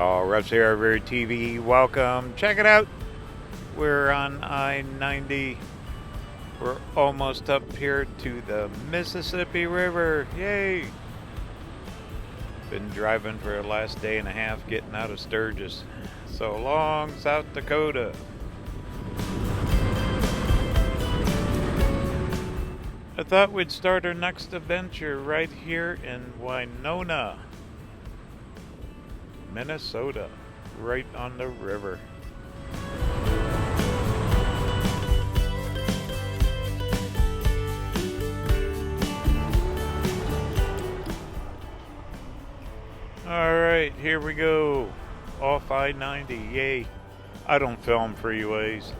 Y'all, Russ here, RVerTV. Welcome. Check it out. We're on I-90. We're almost up here to the Mississippi River. Yay! Been driving for the last day and a half getting out of Sturgis. So long, South Dakota. I thought we'd start our next adventure right here in Winona, Minnesota, right on the river. Alright, here we go. Off I-90, yay. I don't film freeways.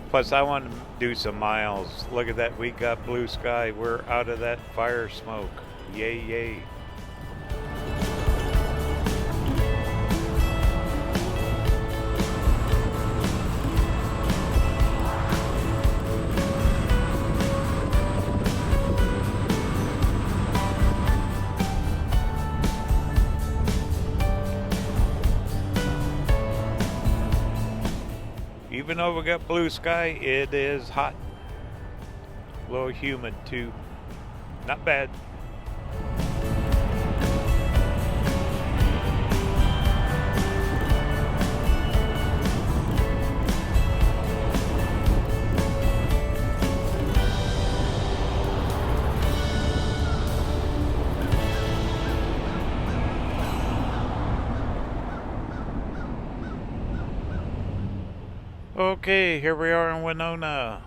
Plus, I want to do some miles. Look at that, we got blue sky. We're out of that fire smoke. Yay, yay. Even though we got blue sky, it is hot. A little humid too. Not bad. Okay, here we are in Winona.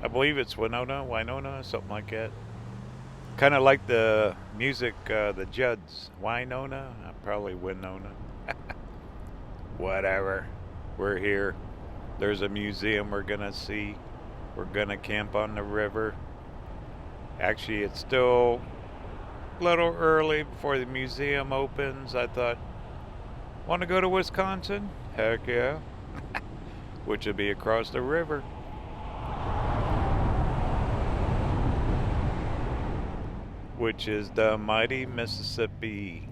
I believe it's Winona, something like that. Kind of like the music, the Judds. Winona? Probably Winona. Whatever. We're here. There's a museum we're gonna see. We're gonna camp on the river. Actually, it's still a little early before the museum opens. I thought, want to go to Wisconsin? Heck yeah. Which would be across the river. Which is the mighty Mississippi.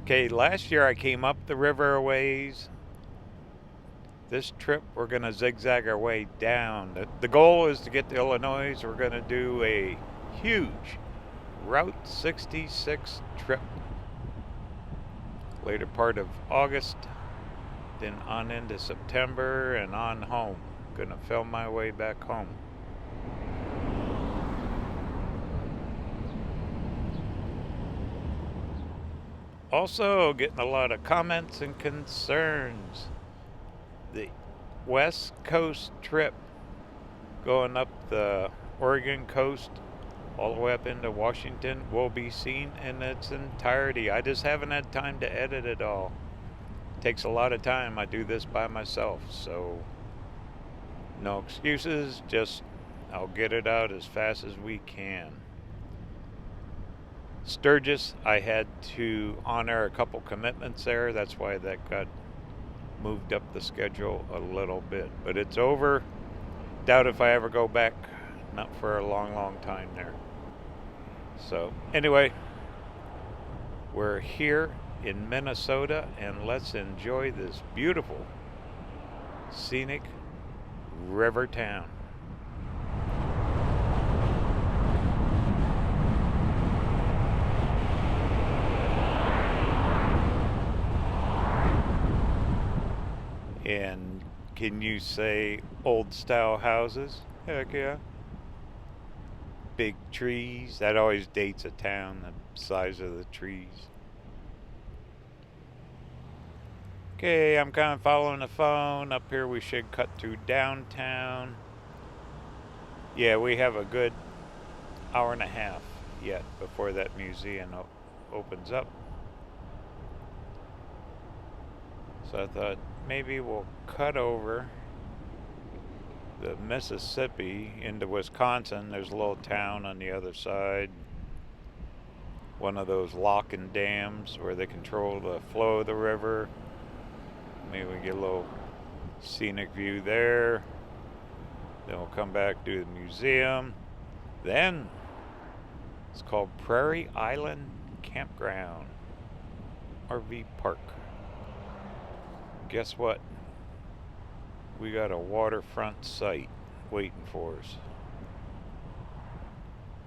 Okay, last year I came up the river a ways. This trip we're going to zigzag our way down. The goal is to get to Illinois. We're going to do a huge Route 66 trip. Later part of August. Then on into September and on home. Gonna film my way back home. Also getting a lot of comments and concerns. The West Coast trip going up the Oregon coast all the way up into Washington will be seen in its entirety. I just haven't had time to edit it all. Takes a lot of time. I do this by myself, so no excuses, just I'll get it out as fast as we can. Sturgis, I had to honor a couple commitments there. That's why that got moved up the schedule a little bit, but it's over. Doubt if I ever go back, not for a long time there. So anyway, we're here in Minnesota, and let's enjoy this beautiful scenic river town. And can you say old style houses? Heck yeah. Big trees, that always dates a town, the size of the trees. Okay, I'm kind of following the phone. Up here we should cut through downtown. Yeah, we have a good hour and a half yet before that museum opens up. So I thought maybe we'll cut over the Mississippi into Wisconsin. There's a little town on the other side. One of those locking dams where they control the flow of the river. Maybe we get a little scenic view there. Then we'll come back to the museum. Then it's called Prairie Island Campground. RV park. Guess what? We got a waterfront site waiting for us.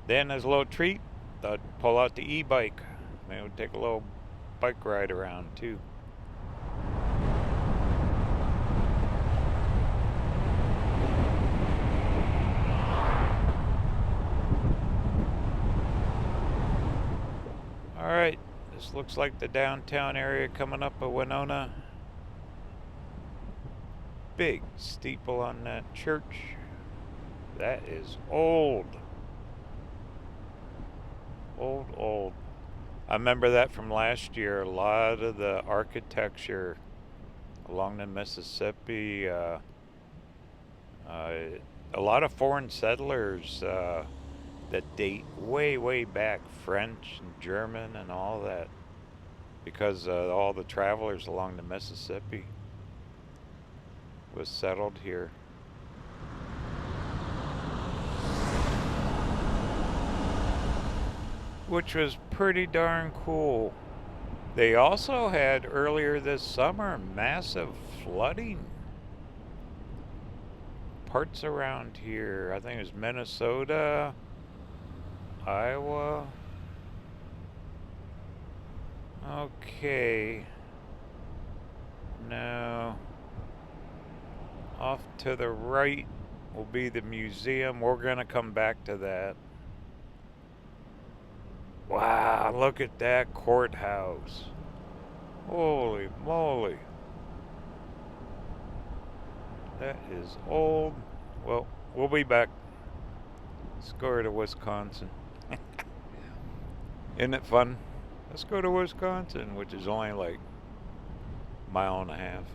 Then as a little treat, I'd pull out the e-bike. Maybe we'll take a little bike ride around too. Alright, this looks like the downtown area coming up of Winona. Big steeple on that church. That is old. Old. I remember that from last year. A lot of the architecture along the Mississippi, a lot of foreign settlers that date way back, French and German and all that, because all the travelers along the Mississippi was settled here. Which was pretty darn cool. They also had earlier this summer massive flooding. Parts around here, I think it was Minnesota, Iowa. Okay. Now, off to the right will be the museum. We're gonna come back to that. Wow, look at that courthouse. Holy moly. That is old. Well, we'll be back. Let's go to Wisconsin. Isn't it fun? Let's go to Wisconsin, which is only like a mile and a half.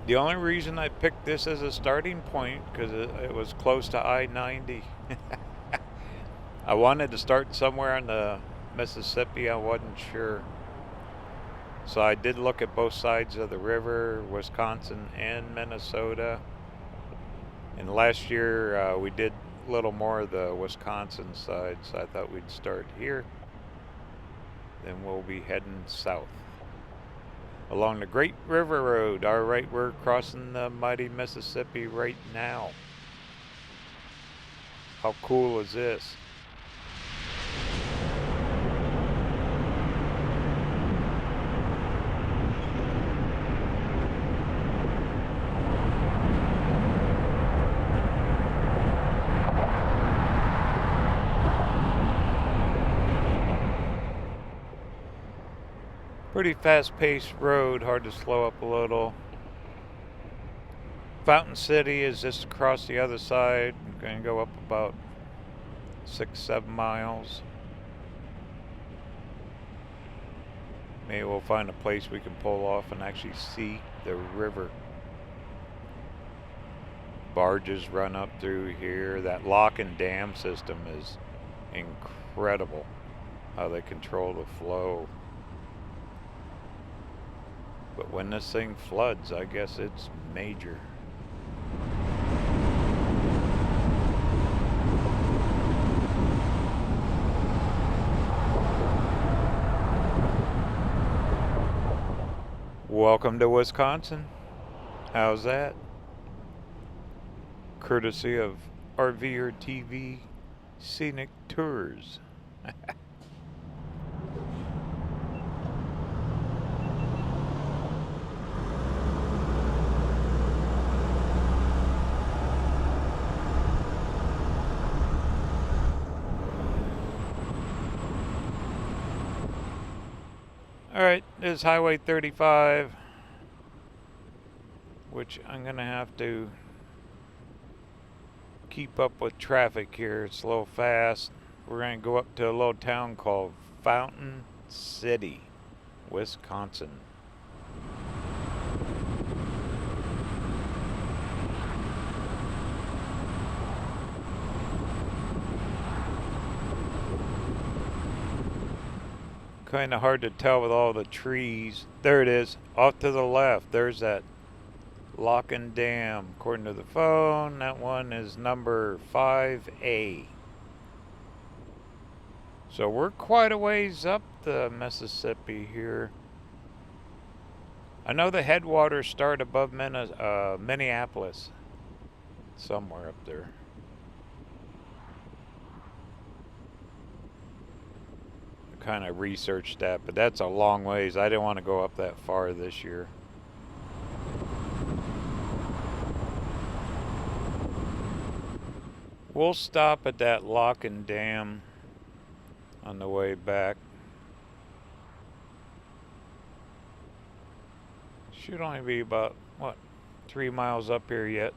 The only reason I picked this as a starting point because it was close to I-90. I wanted to start somewhere in the Mississippi. I wasn't sure. So I did look at both sides of the river, Wisconsin and Minnesota. And last year we did a little more of the Wisconsin side, so I thought we'd start here. Then we'll be heading south along the Great River Road. All right, we're crossing the mighty Mississippi right now. How cool is this? Pretty fast-paced road, hard to slow up a little. Fountain City is just across the other side. I'm going to go up about 6-7 miles. Maybe we'll find a place we can pull off and actually see the river. Barges run up through here. That lock and dam system is incredible, how they control the flow. But when this thing floods, I guess it's major. Welcome to Wisconsin. How's that? Courtesy of RVerTV Scenic Tours. Alright, this is Highway 35, which I'm going to have to keep up with traffic here. It's a little fast. We're going to go up to a little town called Fountain City, Wisconsin. Kind of hard to tell with all the trees. There it is, off to the left. There's that Lock and Dam. According to the phone, that one is number 5A. So we're quite a ways up the Mississippi here. I know the headwaters start above Minneapolis. Somewhere up there. I kind of researched that, but that's a long ways. I didn't want to go up that far this year. We'll stop at that lock and dam on the way back. Should only be about, 3 miles up here yet.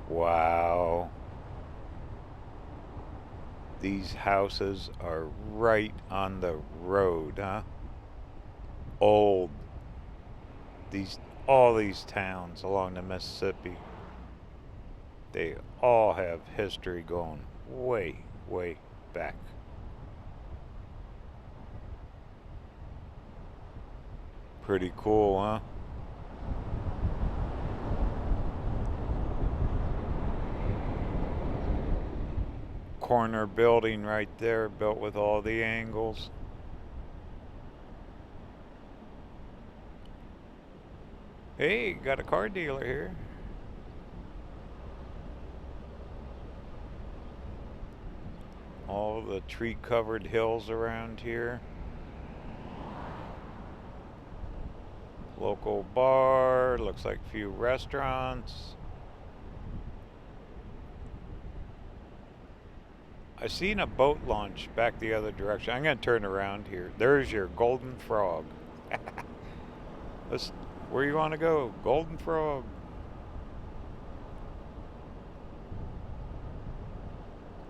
Wow. These houses are right on the road, huh? Old. All these towns along the Mississippi, they all have history going way, way back. Pretty cool, huh? Corner building right there, built with all the angles. Hey, got a car dealer here. All the tree-covered hills around here. Local bar, looks like a few restaurants. I seen a boat launch back the other direction. I'm gonna turn around here. There's your Golden Frog. Where you want to go? Golden Frog.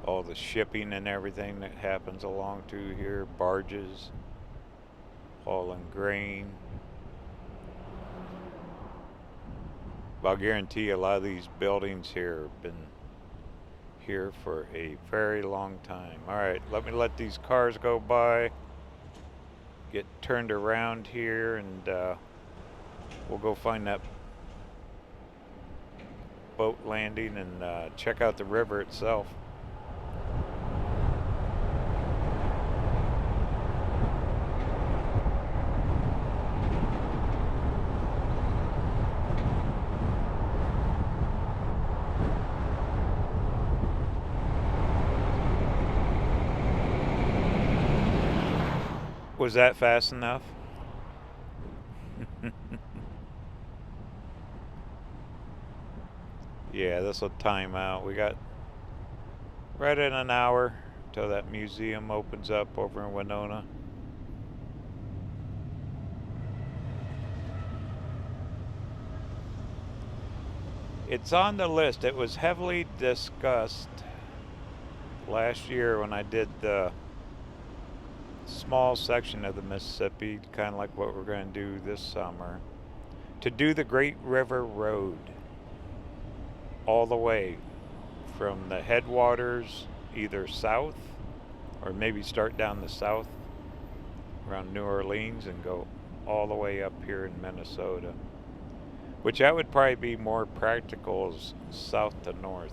All the shipping and everything that happens along through here. Barges hauling grain. But I'll guarantee you a lot of these buildings here have been here for a very long time. Alright, let these cars go by. Get turned around here and we'll go find that boat landing and check out the river itself. Was that fast enough? Yeah, this will time out. We got right in an hour till that museum opens up over in Winona. It's on the list. It was heavily discussed last year when I did the small section of the Mississippi, kind of like what we're going to do this summer, to do the Great River Road all the way from the headwaters either south or maybe start down the south around New Orleans and go all the way up here in Minnesota, which that would probably be more practical as south to north.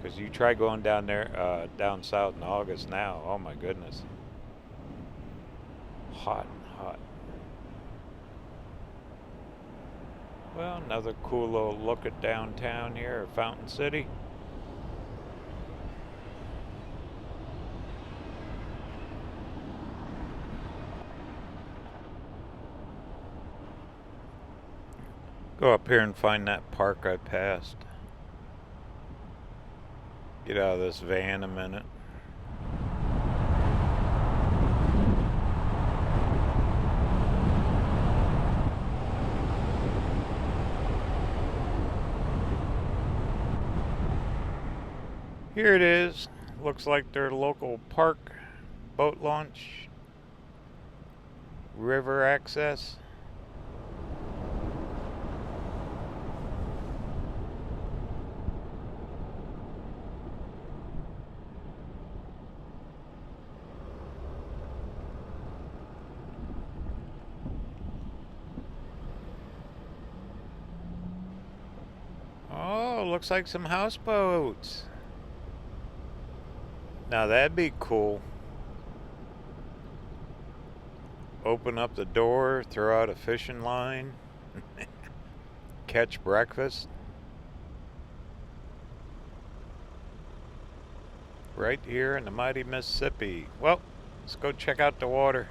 Because you try going down there, down south in August now, oh my goodness. Hot, hot. Well, another cool little look at downtown here, Fountain City. Go up here and find that park I passed. Get out of this van a minute. Here it is. Looks like their local park boat launch. River access. Oh, looks like some houseboats. Now that'd be cool. Open up the door, throw out a fishing line, catch breakfast. Right here in the mighty Mississippi. Well, let's go check out the water.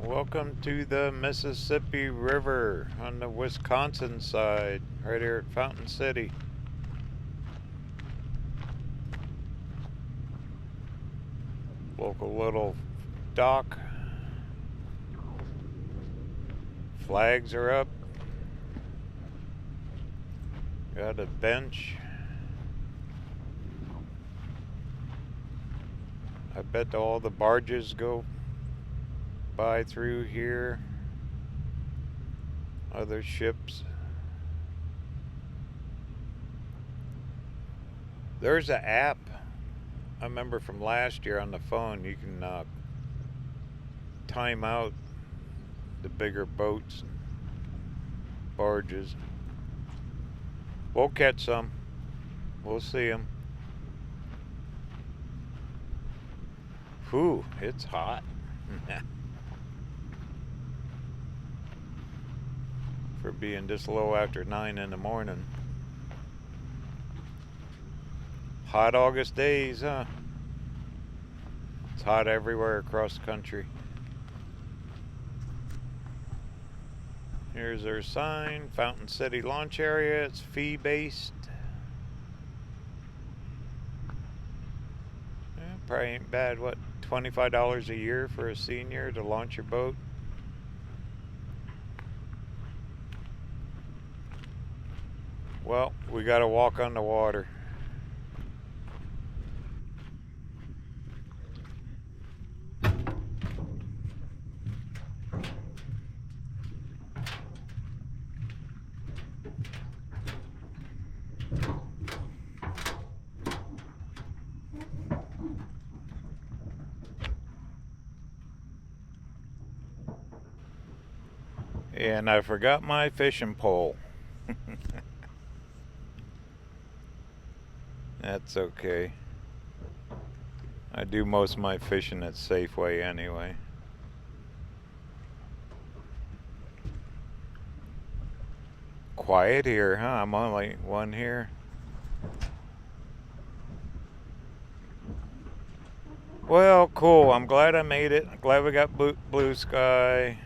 Welcome to the Mississippi River on the Wisconsin side, right here at Fountain City. Local little dock. Flags are up. Got a bench. I bet all the barges go by through here. Other ships. There's an app I remember from last year on the phone. You can time out the bigger boats, barges. We'll catch some. We'll see them. Whew, it's hot. For being this low after 9 in the morning. Hot August days, huh? It's hot everywhere across the country. Here's our sign, Fountain City Launch Area. It's fee-based. Yeah, probably ain't bad. What, $25 a year for a senior to launch your boat? Well, we gotta walk on the water. And I forgot my fishing pole. That's okay. I do most of my fishing at Safeway anyway. Quiet here, huh? I'm only one here. Well, cool. I'm glad I made it. I'm glad we got blue sky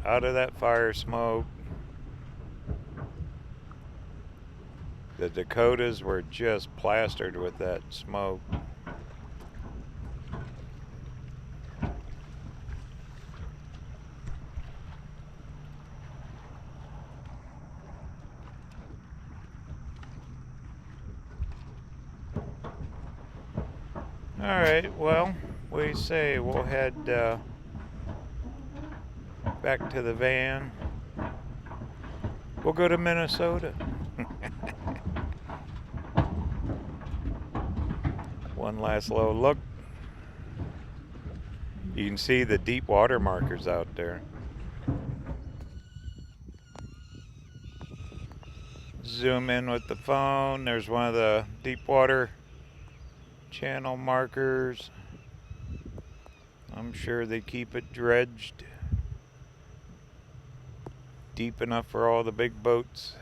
out of that fire smoke. The Dakotas were just plastered with that smoke. Alright, well, we say we'll head back to the van. We'll go to Minnesota. One last low look. You can see the deep water markers out there. Zoom in with the phone. There's one of the deep water channel markers. I'm sure they keep it dredged deep enough for all the big boats.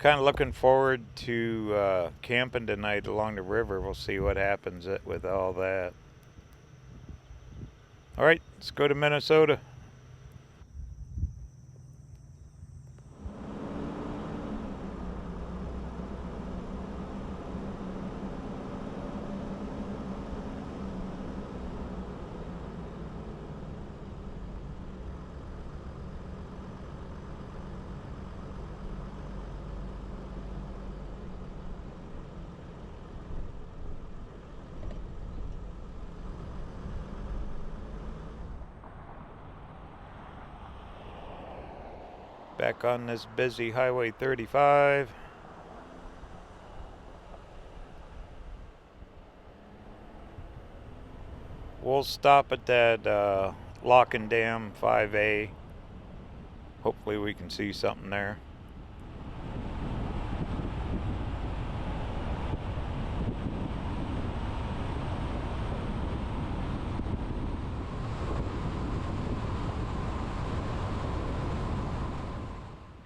Kind of looking forward to camping tonight along the river. We'll see what happens with all that. All right, let's go to Minnesota. Back on this busy Highway 35. We'll stop at that Lock and Dam 5A. Hopefully we can see something there.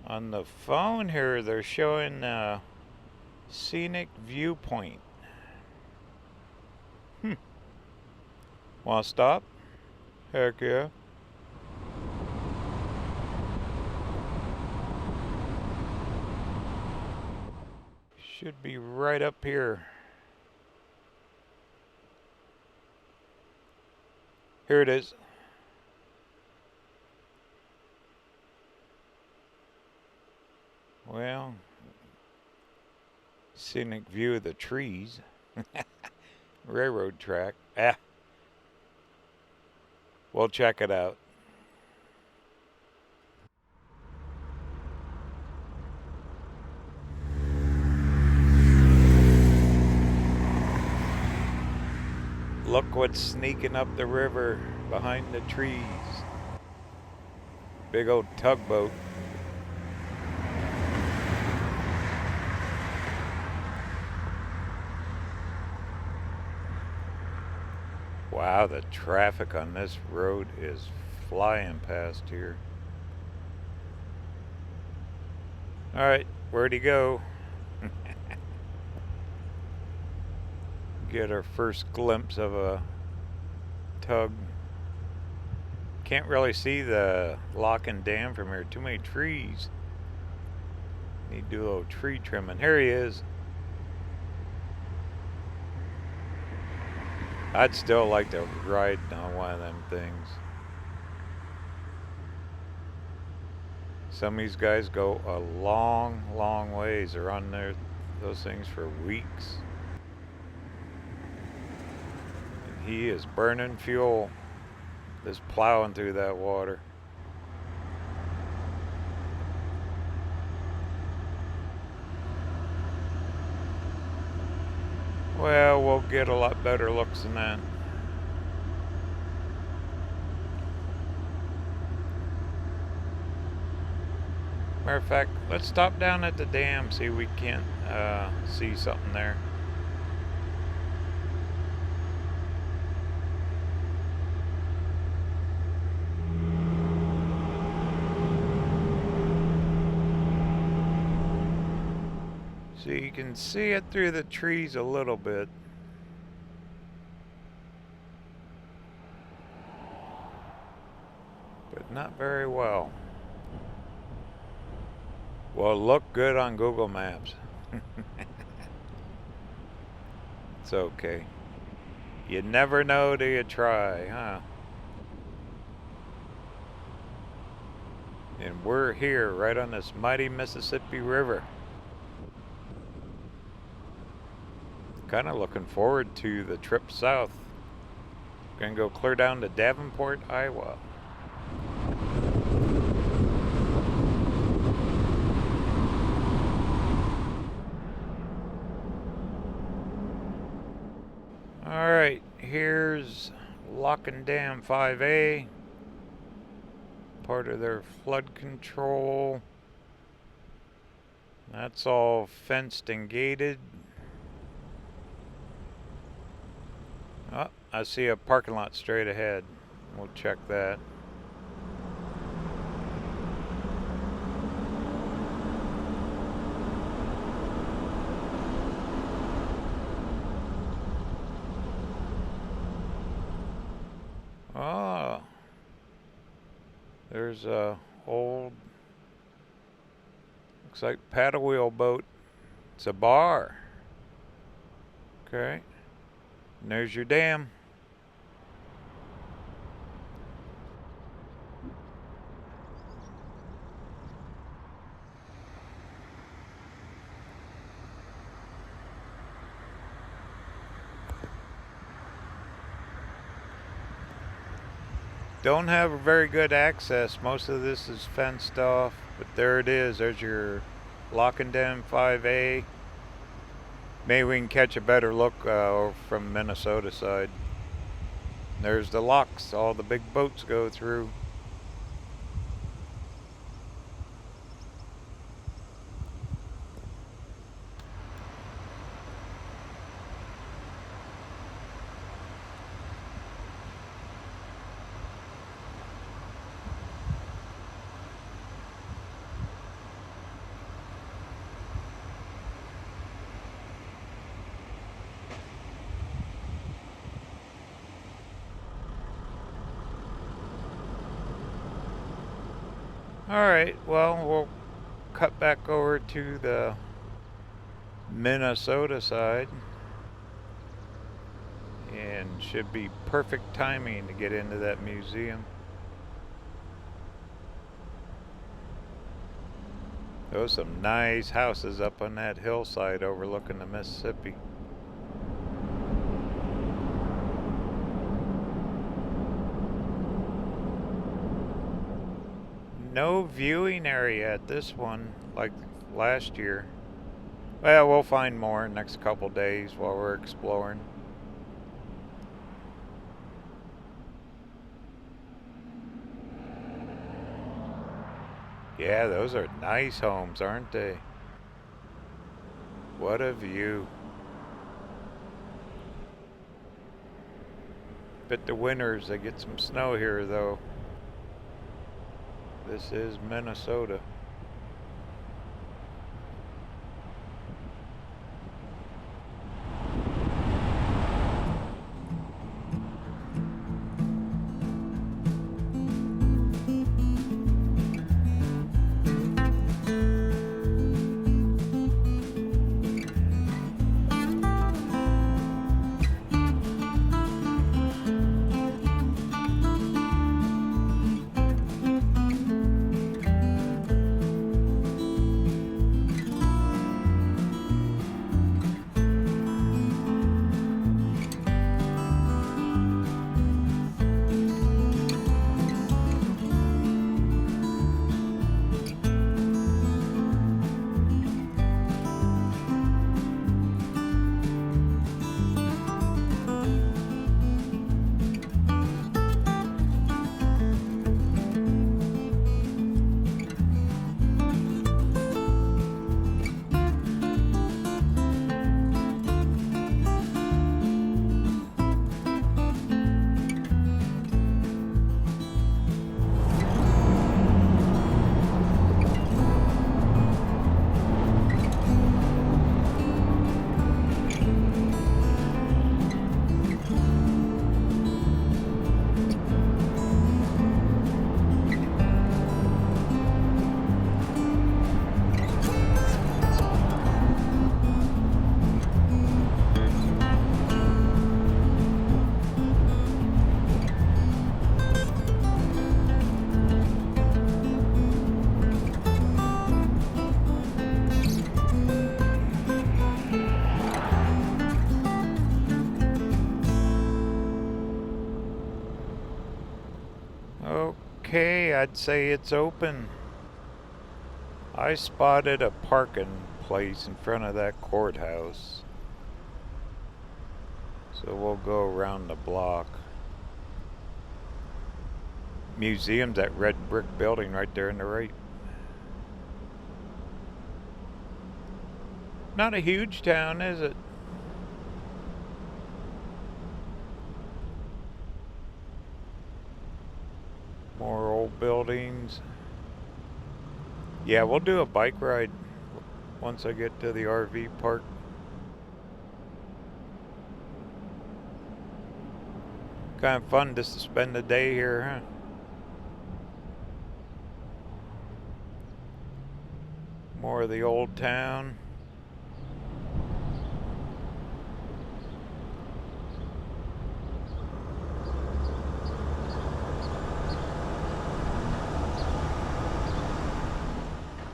On the phone here, they're showing scenic viewpoint. Want to stop? Heck yeah. Should be right up here. Here it is. Well, scenic view of the trees. Railroad track. We'll check it out. Look what's sneaking up the river behind the trees. Big old tugboat. Wow, the traffic on this road is flying past here. Alright, where'd he go? Get our first glimpse of a tug. Can't really see the Lock and Dam from here. Too many trees. Need to do a little tree trimming. Here he is. I'd still like to ride on one of them things. Some of these guys go a long, long ways. They're on those things for weeks. And he is burning fuel, just plowing through that water. Well, we'll get a lot better looks than that. Matter of fact, let's stop down at the dam, see if we can't see something there. So you can see it through the trees a little bit. But not very well. Well, look good on Google Maps. It's okay. You never know till you try, huh? And we're here right on this mighty Mississippi River. Kind of looking forward to the trip south. Gonna go clear down to Davenport, Iowa. Alright, here's Lock and Dam 5A. Part of their flood control. That's all fenced and gated. Oh, I see a parking lot straight ahead. We'll check that. There's a old, looks like paddle wheel boat. It's a bar. Okay. And there's your dam. Don't have a very good access. Most of this is fenced off, but there it is. There's your lock and dam 5A. Maybe we can catch a better look from Minnesota side. There's the locks all the big boats go through. Alright, well, we'll cut back over to the Minnesota side. And should be perfect timing to get into that museum. Those are some nice houses up on that hillside overlooking the Mississippi. No viewing area at this one like last year. Well, we'll find more next couple days while we're exploring. Yeah, those are nice homes, aren't they? What a view. Bet the winters they get some snow here though. This is Minnesota. Okay, I'd say it's open. I spotted a parking place in front of that courthouse. So we'll go around the block. Museum's that red brick building right there on the right. Not a huge town, is it? More old buildings. Yeah, we'll do a bike ride once I get to the RV park. Kind of fun just to spend the day here, huh? More of the old town.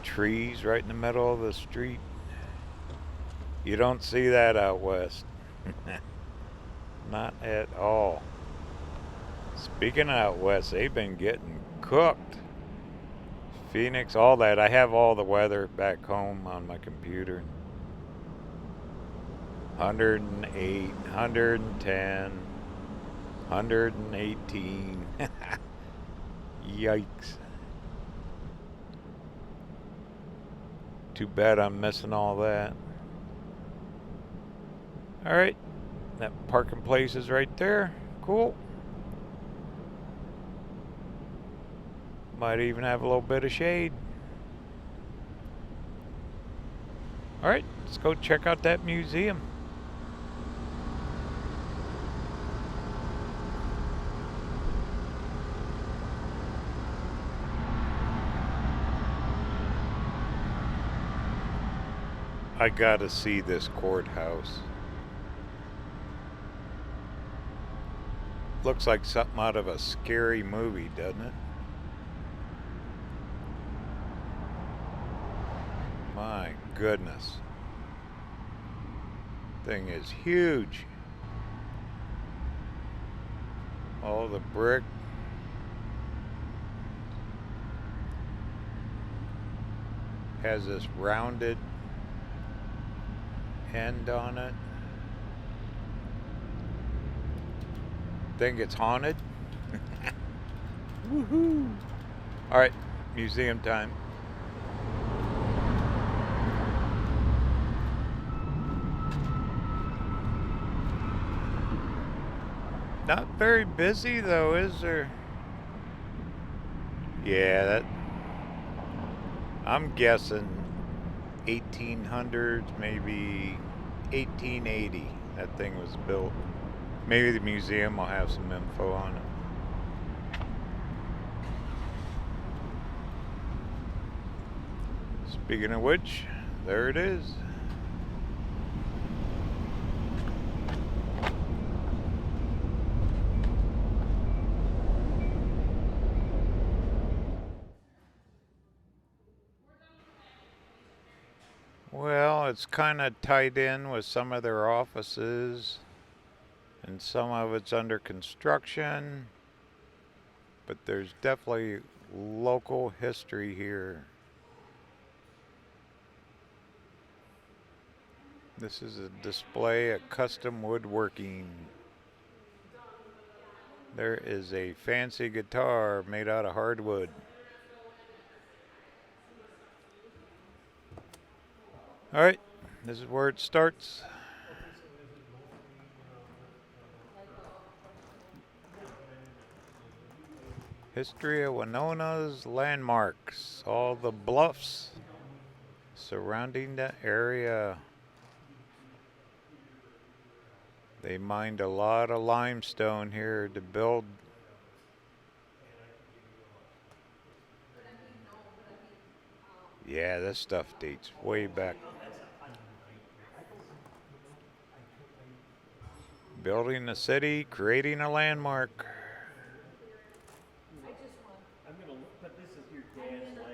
Trees right in the middle of the street. You don't see that out west. Not at all. Speaking of out west, they've been getting cooked. Phoenix, all that. I have all the weather back home on my computer. 108, 110, 118. Yikes. Too bad I'm missing all that. Alright, that parking place is right there. Cool. Might even have a little bit of shade. Alright, let's go check out that museum. I gotta see this courthouse. Looks like something out of a scary movie, doesn't it? My goodness. Thing is huge. All the brick. Has this rounded end on it. Think it's haunted. Woohoo! Alright, museum time. Not very busy though, is there? Yeah, that I'm guessing 1800s, maybe 1880 that thing was built. Maybe the museum will have some info on it. Speaking of which, there it is. Well, it's kind of tied in with some of their offices, and some of it's under construction, but there's definitely local history here. This is a display of custom woodworking. There is a fancy guitar made out of hardwood. Alright, this is where it starts. History of Winona's landmarks. All the bluffs surrounding the area. They mined a lot of limestone here to build. Yeah, this stuff dates way back. Building a city, creating a landmark.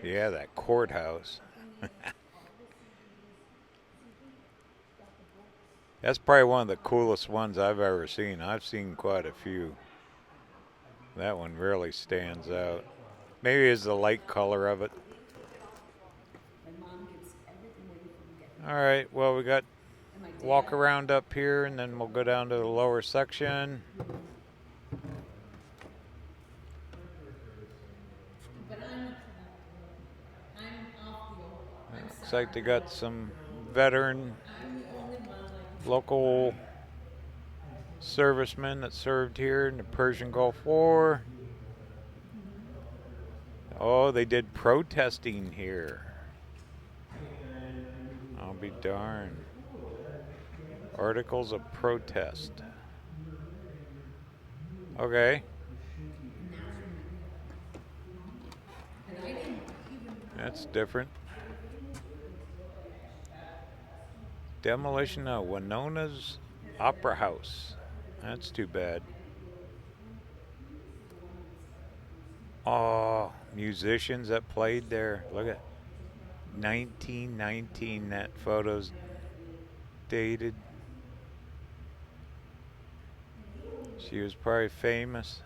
Yeah, that courthouse. That's probably one of the coolest ones I've ever seen. I've seen quite a few. That one really stands out. Maybe it's the light color of it. Alright, well we got walk around up here and then we'll go down to the lower section. Looks like they got some veteran local servicemen that served here in the Persian Gulf War. Oh, they did protesting here. I'll be darned. Articles of protest. Okay. That's different. Demolition of Winona's Opera House. That's too bad. Oh, musicians that played there. Look at 1919. That photo's dated. She was probably famous.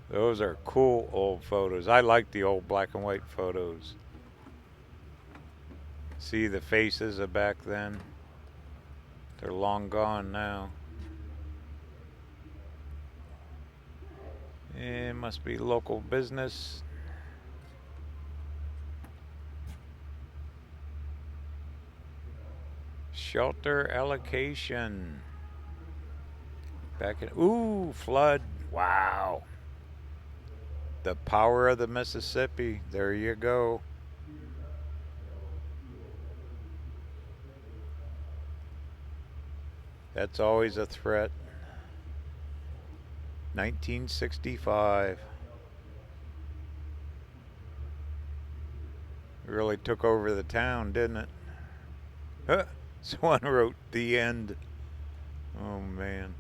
Those are cool old photos. I like the old black and white photos. See the faces of back then? They're long gone now. It must be local business. Shelter allocation. Back in. Ooh, flood. Wow. The power of the Mississippi. There you go. That's always a threat. 1965. Really took over the town, didn't it? Huh. Someone wrote the end. Oh, man.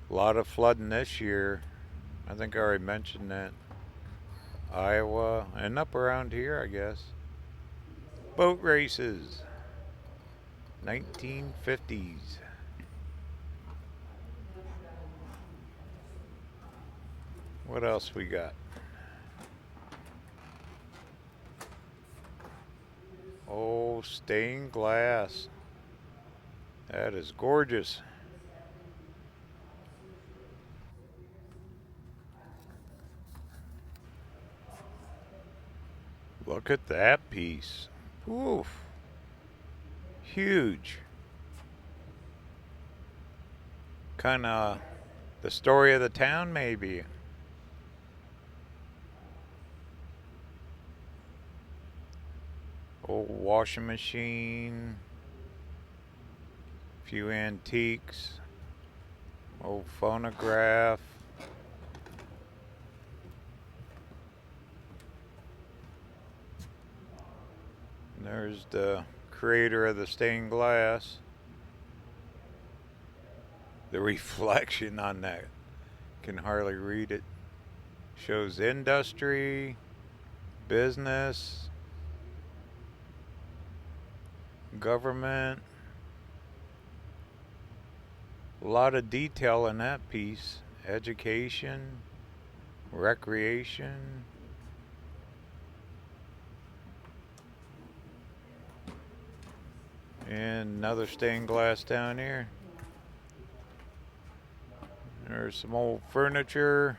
A lot of flooding this year. I think I already mentioned that. Iowa and up around here, I guess. Boat races. 1950s. What else we got? Oh, stained glass. That is gorgeous. Look at that piece. Oof. Huge. Kind of the story of the town, maybe. Old washing machine. Few antiques. Old phonograph. And there's the creator of the stained glass. The reflection on that, can hardly read it. Shows industry, business, government. A lot of detail in that piece. Education, recreation. And another stained glass down here. There's some old furniture.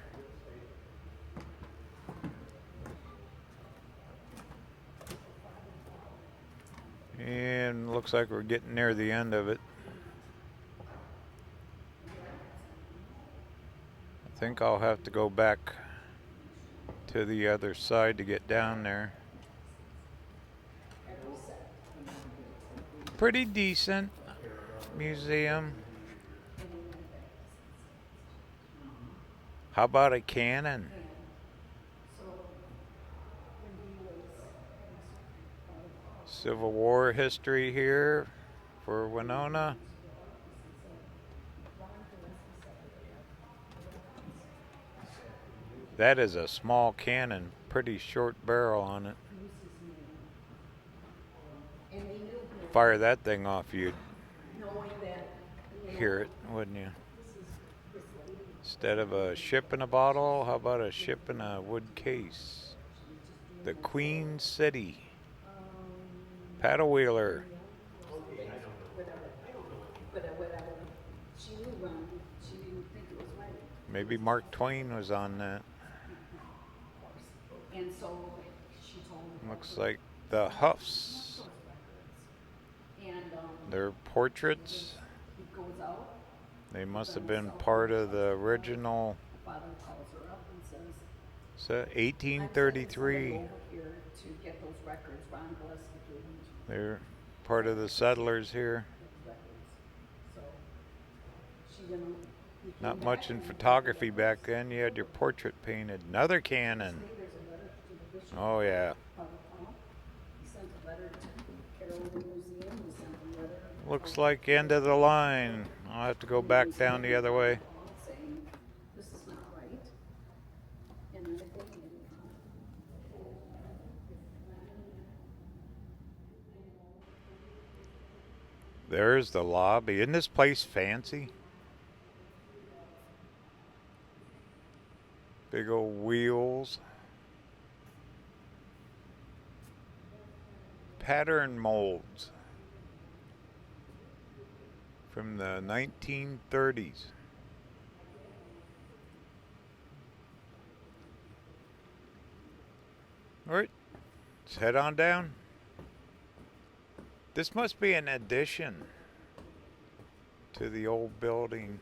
And looks like we're getting near the end of it. I think I'll have to go back to the other side to get down there. Pretty decent museum. How about a cannon? Civil War history here for Winona. That is a small cannon, pretty short barrel on it. Fire that thing off, you'd hear it, wouldn't you? Instead of a ship in a bottle, how about a ship in a wood case? The Queen City. Paddle wheeler. Maybe Mark Twain was on that. Looks like the Huffs. Their portraits. They must have been part of the original. So 1833. They're part of the settlers here. Not much in photography back then. You had your portrait painted. Another cannon. Oh, yeah. Looks like end of the line. I'll have to go back down the other way. There's the lobby. Isn't this place fancy? Big old wheels. Pattern molds from the 1930s. Alright, let's head on down. This must be an addition to the old building.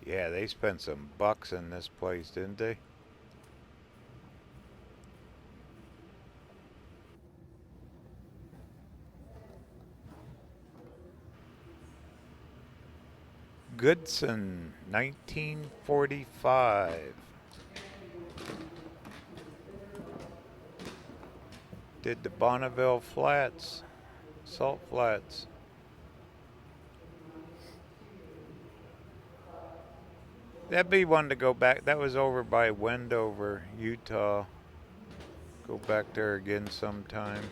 Yeah, they spent some bucks in this place, didn't they? Goodson, 1945. Did the Bonneville Flats, Salt Flats. That'd be one to go back. That was over by Wendover, Utah. Go back there again sometime.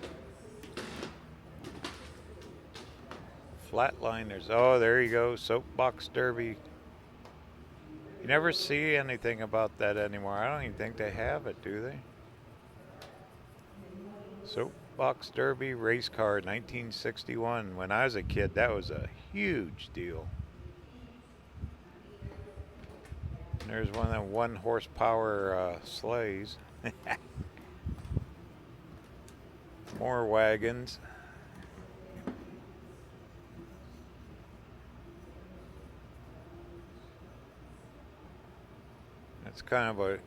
Flatliners. Oh, there you go. Soapbox Derby. You never see anything about that anymore. I don't even think they have it, do they? Soapbox Derby race car, 1961. When I was a kid, that was a huge deal. And there's one of them 1 horsepower sleighs. More wagons. That's kind of a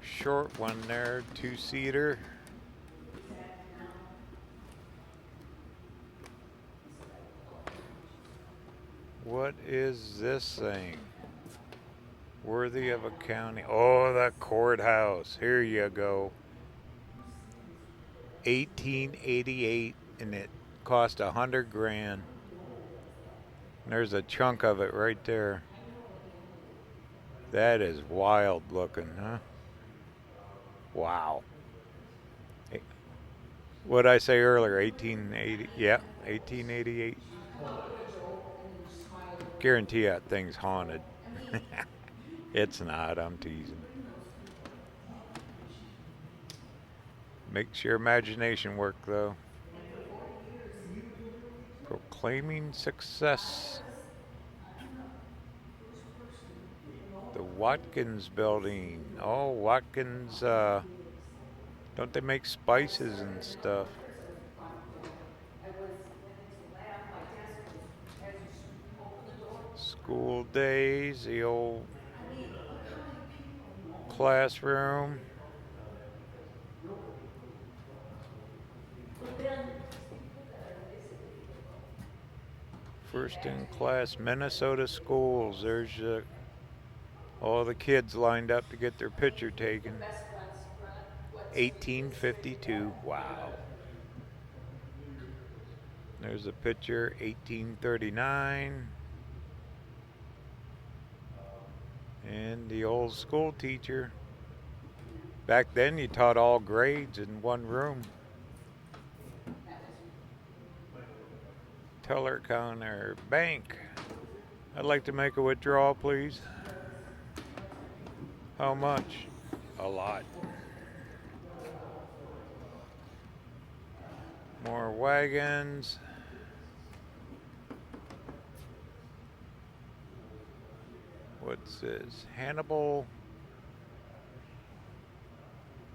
short one there, 2-seater. What is this thing? Worthy of a county. Oh, the courthouse. Here you go. 1888, and it cost $100 grand. There's a chunk of it right there. That is wild looking, huh? Wow. What did I say earlier? 1880. Yeah, 1888. Guarantee that thing's haunted. It's not. I'm teasing. Makes your imagination work, though. Proclaiming success. The Watkins building. Oh, Watkins, don't they make spices and stuff? School days, the old classroom. First in class Minnesota schools. There's all the kids lined up to get their picture taken. 1852. Wow. There's a picture, 1839. And the old school teacher. Back then you taught all grades in one room. Teller counter, bank. I'd like to make a withdrawal, please. How much? A lot. More wagons. What's this? Hannibal,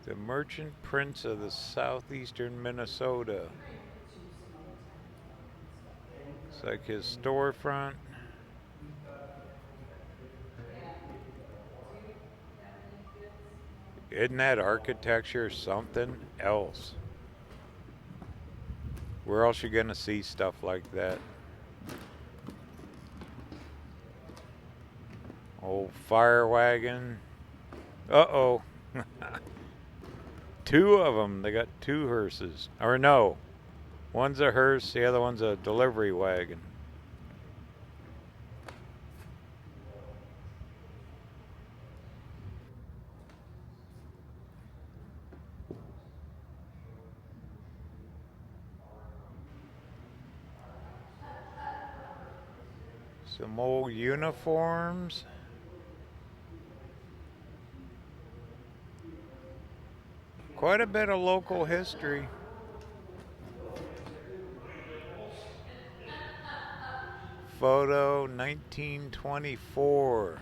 the merchant prince of the southeastern Minnesota. It's like his storefront. Isn't that architecture something else? Where else you gonna see stuff like that? Old fire wagon. Uh-oh. Two of them. They got two hearses. Or no. One's a hearse, the other one's a delivery wagon. Some old uniforms. Quite a bit of local history. Photo 1924.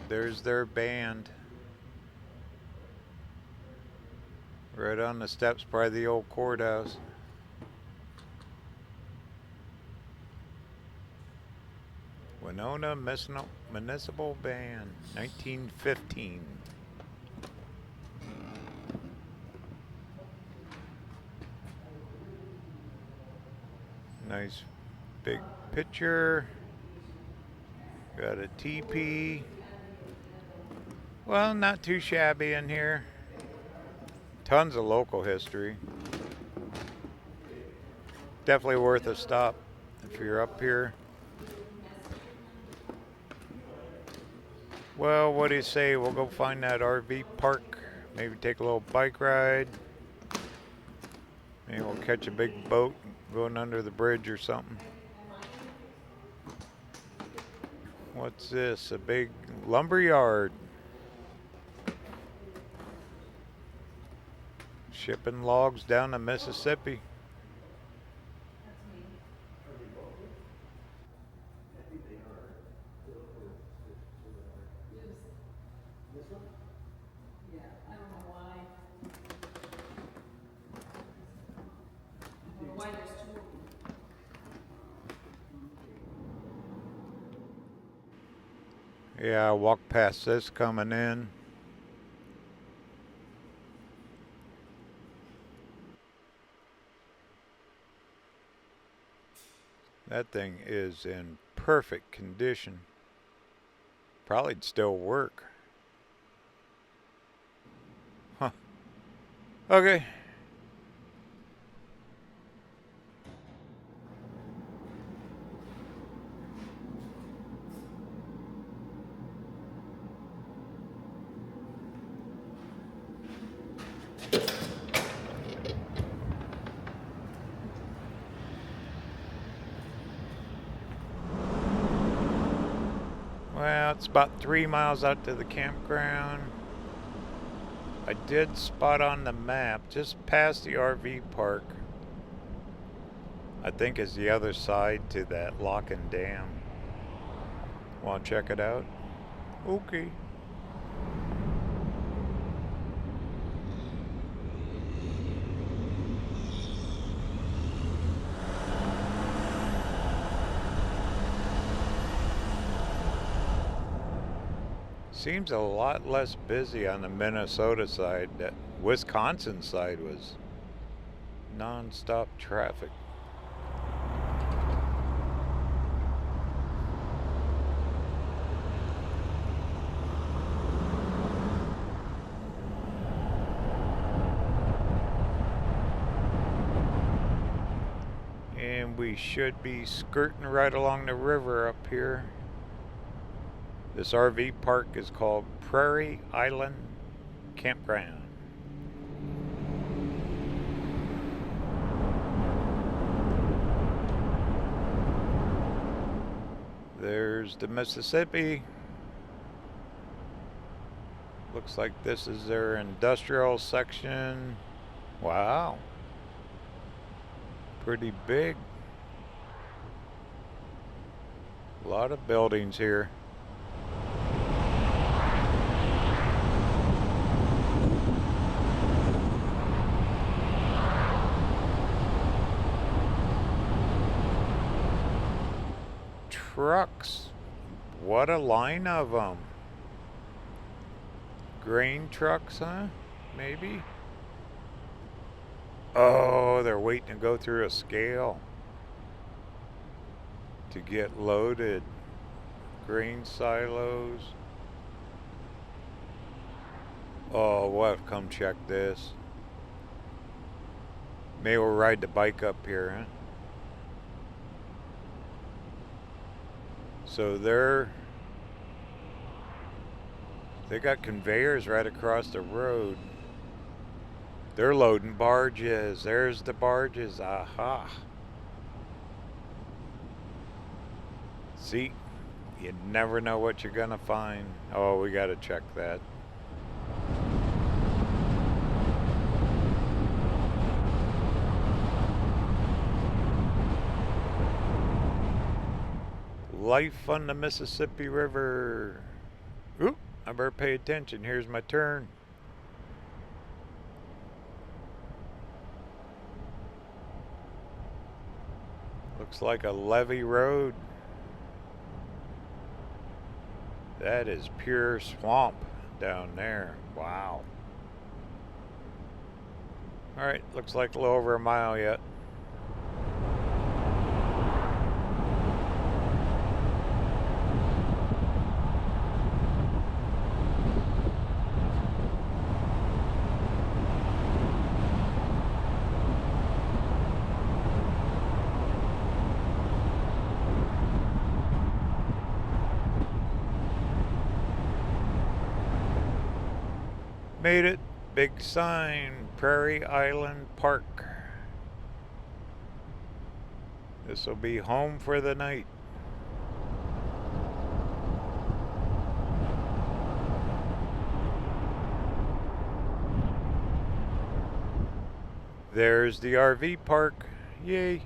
There's their band. Right on the steps by the old courthouse. Winona Municipal Band, 1915. Nice big picture. Got a teepee. Well, not too shabby in here. Tons of local history. Definitely worth a stop if you're up here. Well, what do you say? We'll go find that RV park. Maybe take a little bike ride. Maybe we'll catch a big boat going under the bridge or something. What's this? A big lumber yard. Shipping logs down the Mississippi. Yeah, I walked past this coming in. That thing is in perfect condition. Probably'd still work. Huh. Okay. Well, it's about 3 miles out to the campground. I did spot on the map just past the RV park. I think is the other side to that lock and dam. Want to check it out? Okay. Seems a lot less busy on the Minnesota side. That Wisconsin side was non-stop traffic. And we should be skirting right along the river up here. This RV park is called Prairie Island Campground. There's the Mississippi. Looks like this is their industrial section. Wow. Pretty big. A lot of buildings here. Trucks. What a line of them. Grain trucks, huh? Maybe. Oh, they're waiting to go through a scale to get loaded. Grain silos. Oh, we'll have to come check this. Maybe we'll ride the bike up here, huh? So they got conveyors right across the road. They're loading barges. There's the barges. Aha. See, you never know what you're gonna find. Oh, we gotta check that. Life on the Mississippi River. Oop, I better pay attention. Here's my turn. Looks like a levee road. That is pure swamp down there. Wow. Alright, looks like a little over a mile yet. Made it. Big sign, Prairie Island Park. This will be home for the night. There's the RV park. Yay.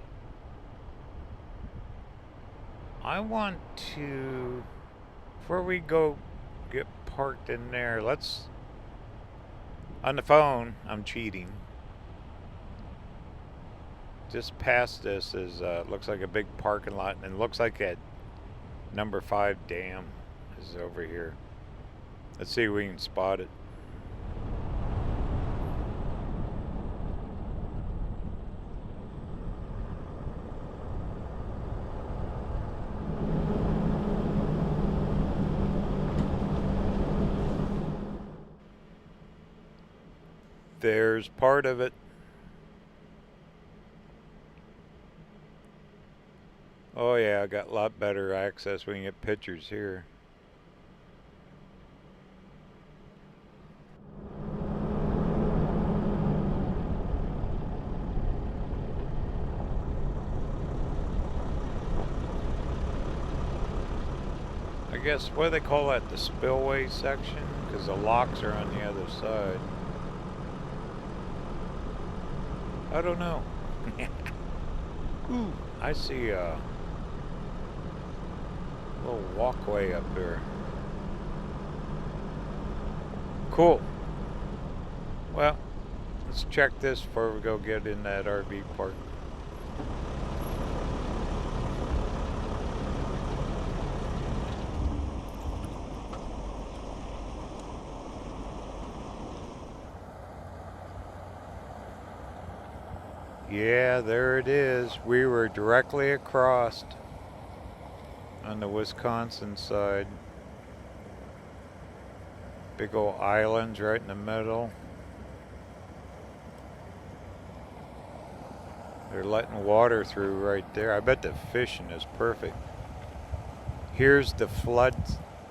I want to, before we go get parked in there, let's, on the phone, I'm cheating. Just past this is, looks like a big parking lot, and it looks like that number 5 dam is over here. Let's see if we can spot it. There's part of it. Oh yeah, I got a lot better access. We can get pictures here. I guess, what do they call that? The spillway section? Because the locks are on the other side. I don't know. Ooh, I see a little walkway up there. Cool. Well, let's check this before we go get in that RV park. Yeah, there it is. We were directly across on the Wisconsin side. Big old islands right in the middle. They're letting water through right there. I bet the fishing is perfect. Here's the flood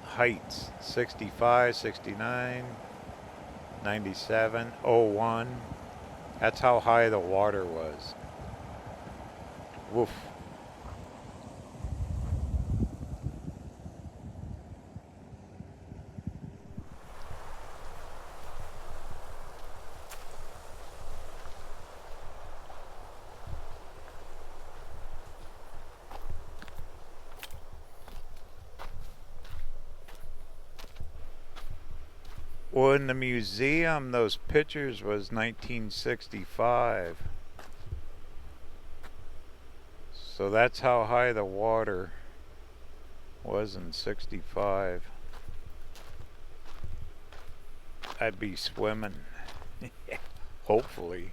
heights. 65, 69, 97, 01. That's how high the water was. Woof. Well, in the museum, those pictures was 1965. So that's how high the water was in 65. I'd be swimming. Hopefully.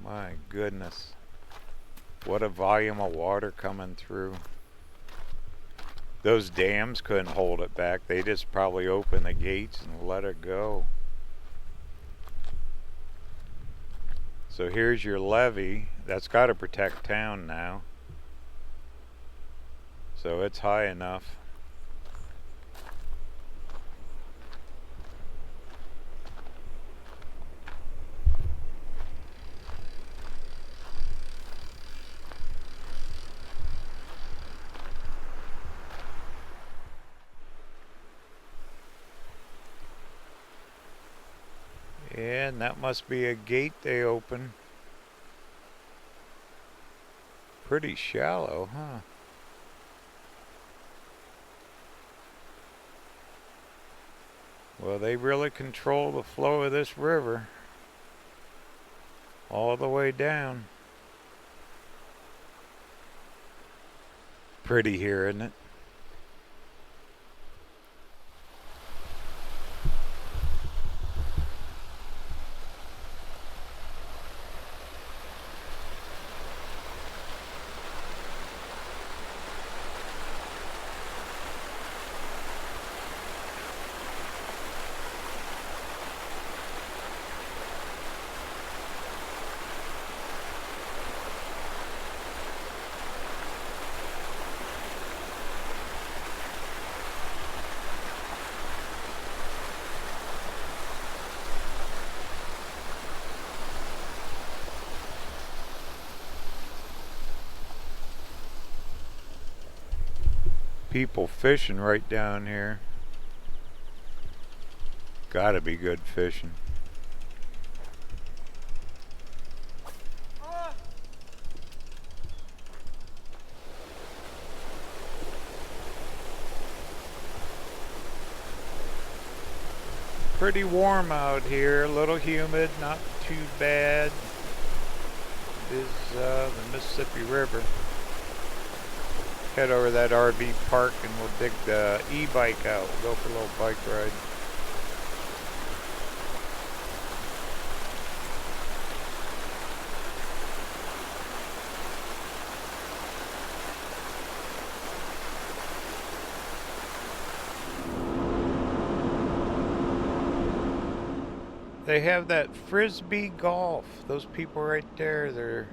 My goodness. What a volume of water coming through. Those dams couldn't hold it back. They just probably opened the gates and let it go. So here's your levee. That's got to protect town now. So it's high enough. And that must be a gate they open. Pretty shallow, huh? Well, they really control the flow of this river all the way down. Pretty here, isn't it? People fishing right down here. Gotta be good fishing. Pretty warm out here, a little humid, not too bad. It is the Mississippi River. Head over to that RV park and we'll dig the e-bike out. We'll go for a little bike ride. They have that frisbee golf. Those people right there, they're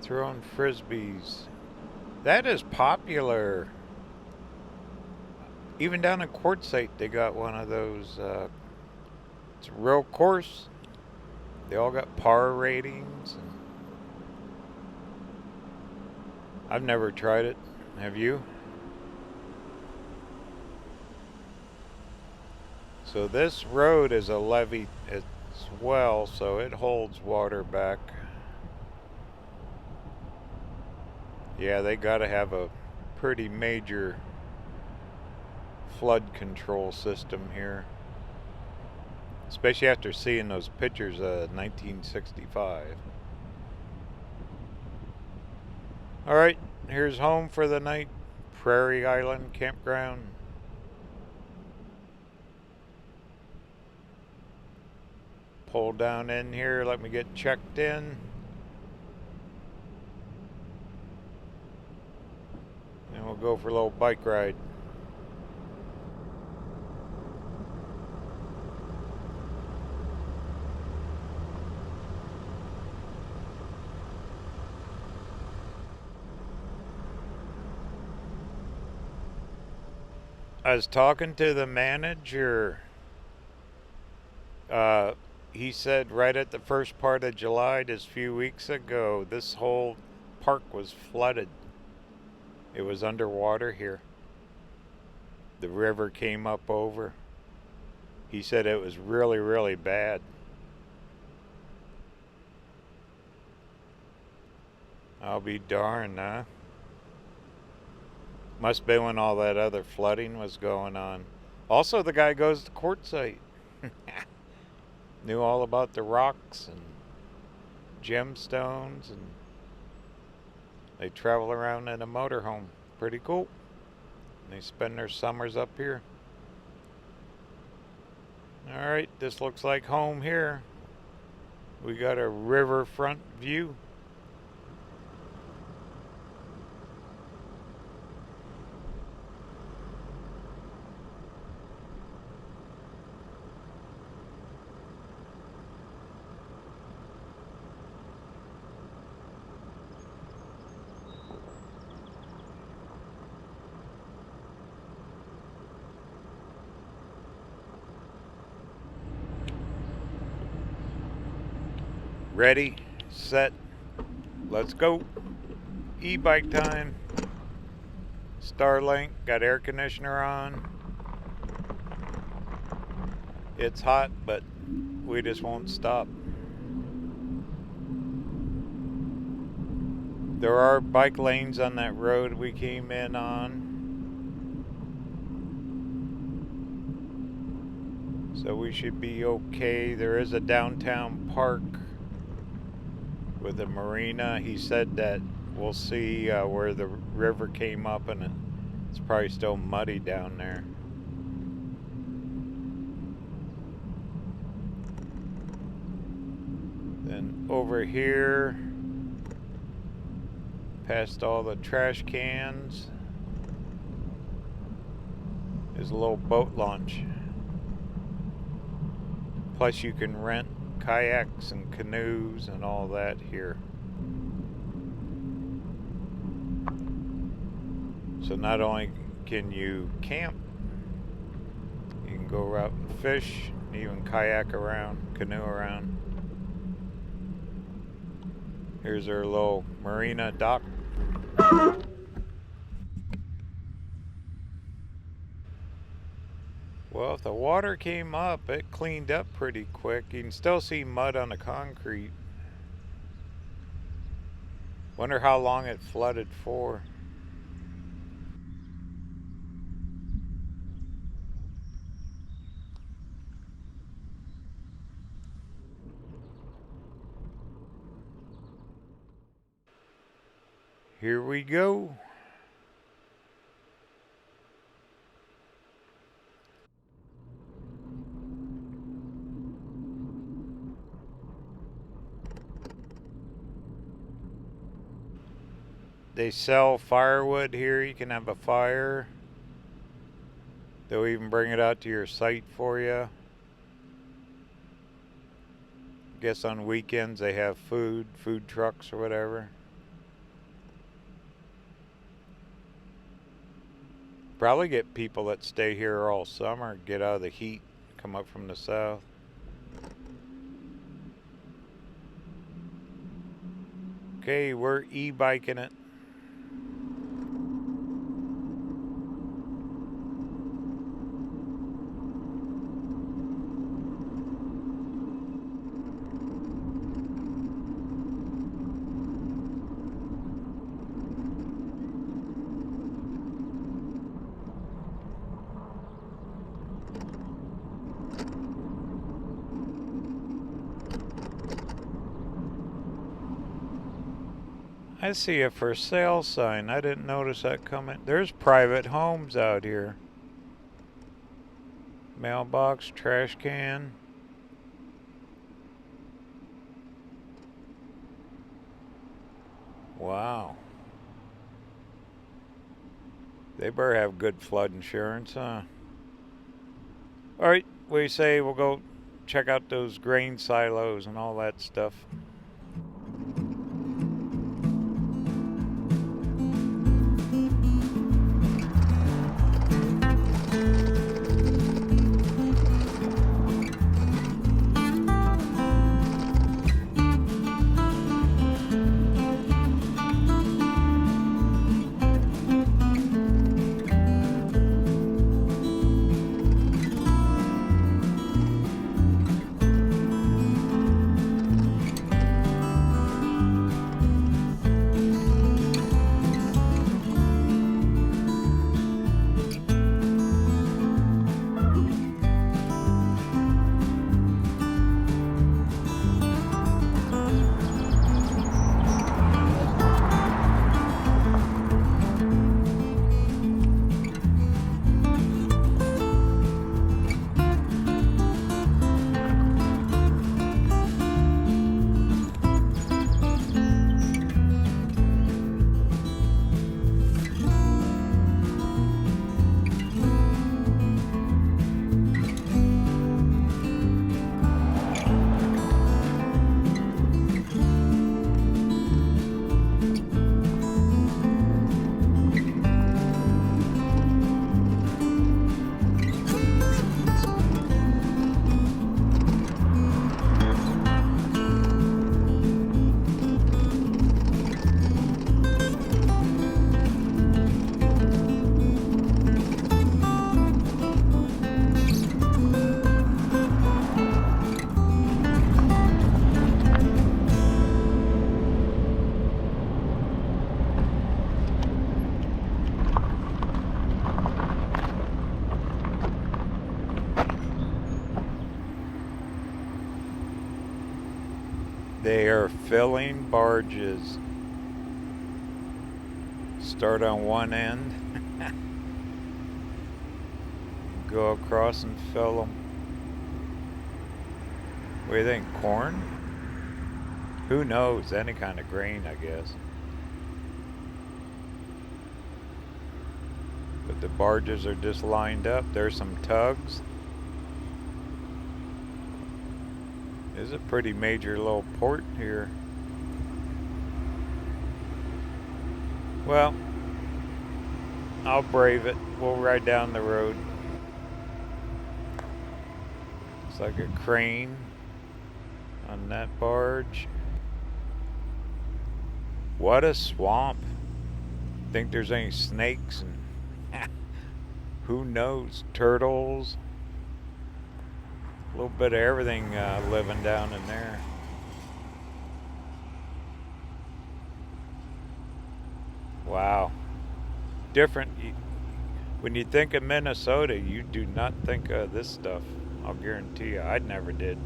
throwing frisbees. That is popular. Even down in Quartzsite, they got one of those. It's a real course. They all got par ratings. I've never tried it. Have you? So this road is a levee as well, so it holds water back. Yeah, they gotta have a pretty major flood control system here. Especially after seeing those pictures of 1965. Alright, here's home for the night. Prairie Island Campground. Pull down in here, let me get checked in. And we'll go for a little bike ride. I was talking to the manager. He said right at the first part of July, just a few weeks ago, this whole park was flooded. It was underwater here. The river came up over. He said it was really, really bad. I'll be darned, huh? Must have been when all that other flooding was going on. Also, the guy goes to Quartzsite. Knew all about the rocks and gemstones, and they travel around in a motorhome. Pretty cool. And they spend their summers up here. Alright, this looks like home here. We got a riverfront view. Ready, set, let's go. E-bike time. Starlink, got air conditioner on. It's hot, but we just won't stop. There are bike lanes on that road we came in on. So we should be okay. There is a downtown park with a marina. He said that we'll see where the river came up, and it's probably still muddy down there. Then over here, past all the trash cans, is a little boat launch. Plus you can rent kayaks and canoes and all that here. So not only can you camp, you can go out and fish, even kayak around, canoe around. Here's our little marina dock. Well, if the water came up, it cleaned up pretty quick. You can still see mud on the concrete. Wonder how long it flooded for. Here we go. They sell firewood here. You can have a fire. They'll even bring it out to your site for you. I guess on weekends they have food trucks or whatever. Probably get people that stay here all summer, get out of the heat, come up from the south. Okay, we're e-biking it. I see a for sale sign. I didn't notice that coming. There's private homes out here. Mailbox, trash can. Wow. They better have good flood insurance, huh? Alright, what do you say we'll go check out those grain silos and all that stuff. They are filling barges. Start on one end, go across and fill them. What do you think, corn? Who knows? Any kind of grain, I guess. But the barges are just lined up. There's some tugs. This is a pretty major little port here. Well, I'll brave it. We'll ride down the road. It's like a crane on that barge. What a swamp. Think there's any snakes and who knows, turtles. A little bit of everything living down in there. Wow. Different. When you think of Minnesota, you do not think of this stuff. I'll guarantee you, I never did.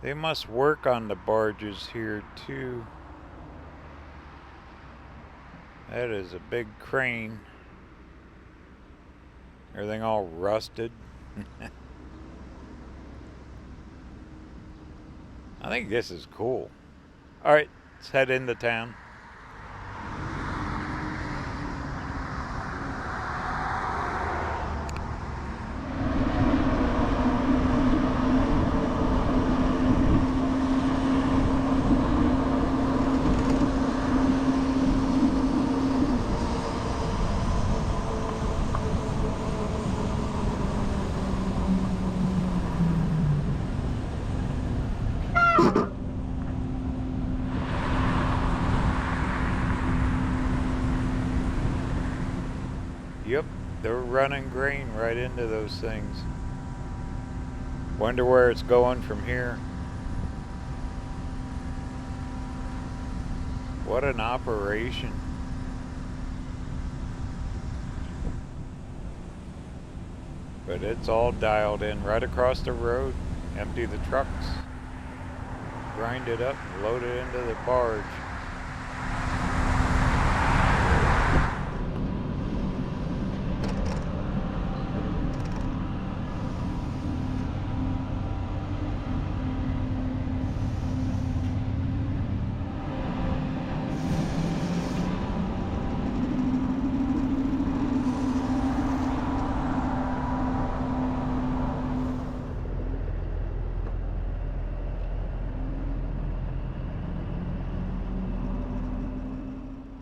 They must work on the barges here too. That is a big crane. Everything all rusted. I think this is cool. Alright, let's head into town. Yep, they're running grain right into those things. Wonder where it's going from here. What an operation. But it's all dialed in right across the road. Empty the trucks. Grind it up and load it into the barge.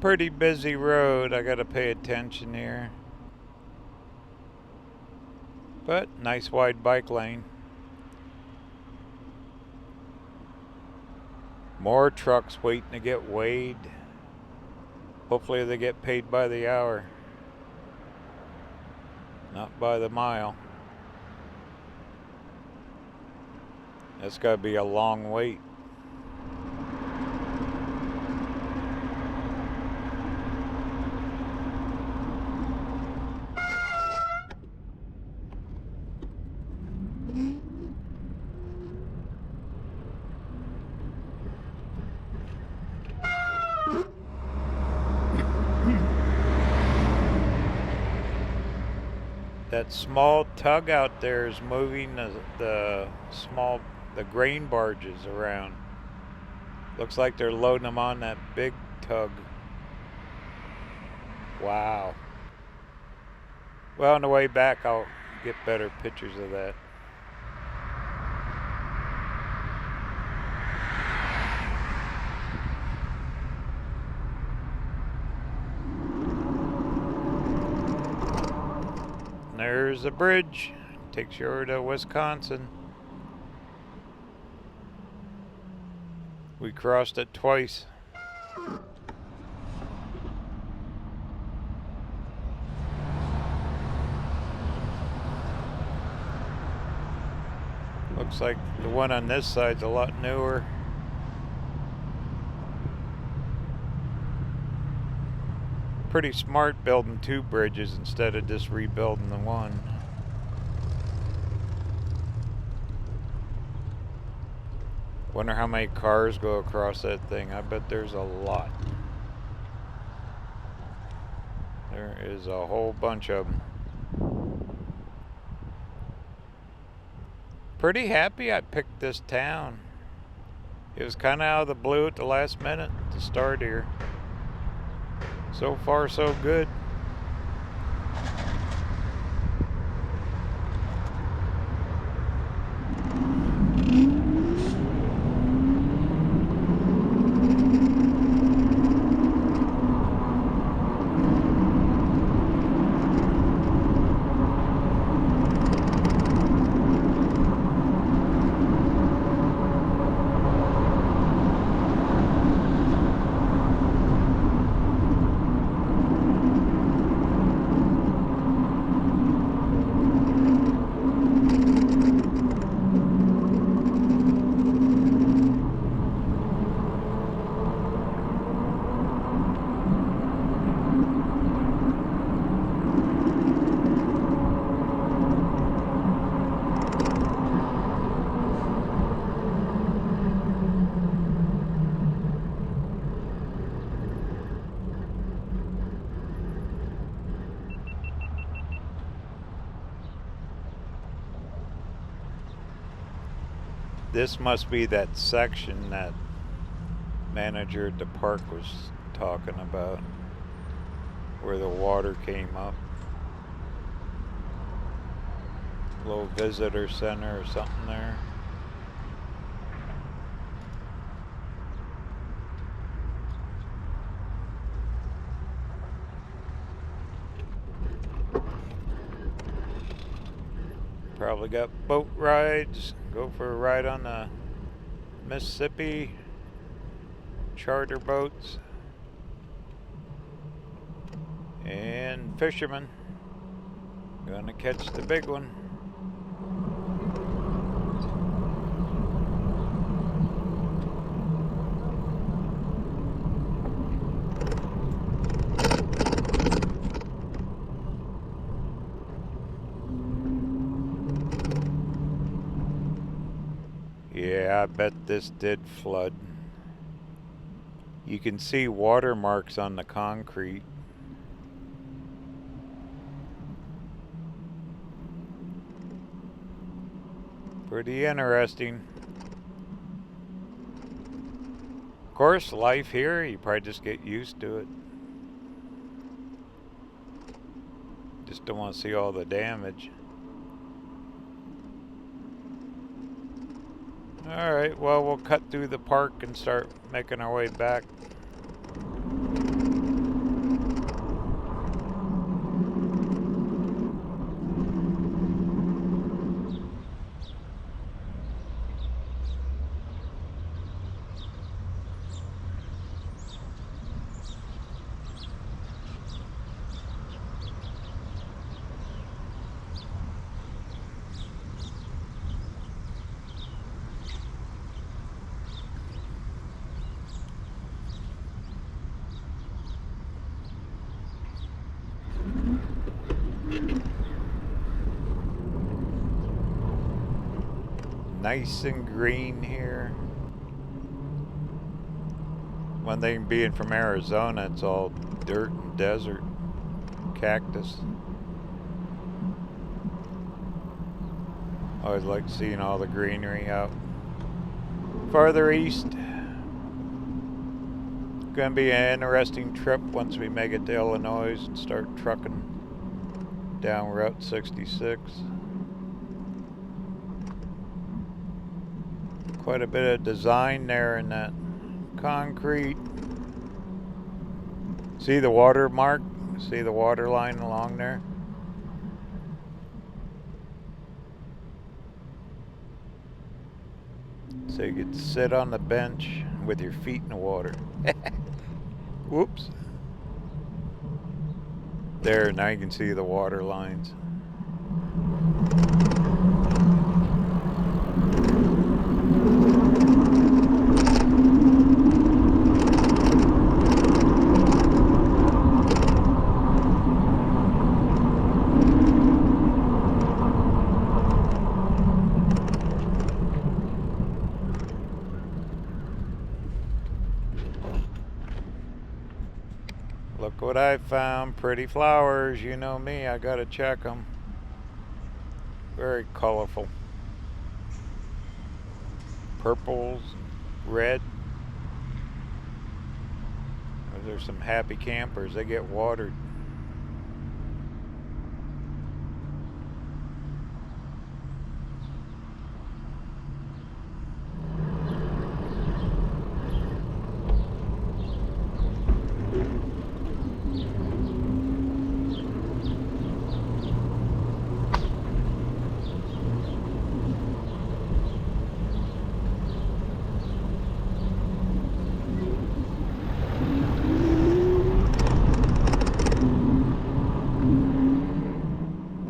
Pretty busy road. I gotta pay attention here. But nice wide bike lane. More trucks waiting to get weighed. Hopefully they get paid by the hour, not by the mile. That's gotta be a long wait. That small tug out there is moving the grain barges around. Looks like they're loading them on that big tug. Wow. Well, on the way back, I'll get better pictures of that. There's a bridge. Takes you over to Wisconsin. We crossed it twice. Looks like the one on this side's a lot newer. Pretty smart building two bridges instead of just rebuilding the one. Wonder how many cars go across that thing. I bet there's a lot. There is a whole bunch of them. Pretty happy I picked this town. It was kind of out of the blue at the last minute to start here. So far, so good. This must be that section that manager at the park was talking about, where the water came up. Little visitor center or something there. Probably got boat rides. Go for a ride on the Mississippi. Charter boats. And fishermen. Gonna catch the big one. Yeah, I bet this did flood. You can see watermarks on the concrete. Pretty interesting. Of course, life here, you probably just get used to it. Just don't want to see all the damage. Alright, well, we'll cut through the park and start making our way back. Nice and green here. One thing being from Arizona, it's all dirt and desert, cactus. Always like seeing all the greenery out farther east. Gonna be an interesting trip once we make it to Illinois and start trucking down Route 66. Quite a bit of design there in that concrete. See the water mark? See the water line along there? So you get to sit on the bench with your feet in the water. Whoops. There, now you can see the water lines. Look what I found. Pretty flowers. You know me, I gotta check them. Very colorful. Purples, red. Those are some happy campers. They get watered.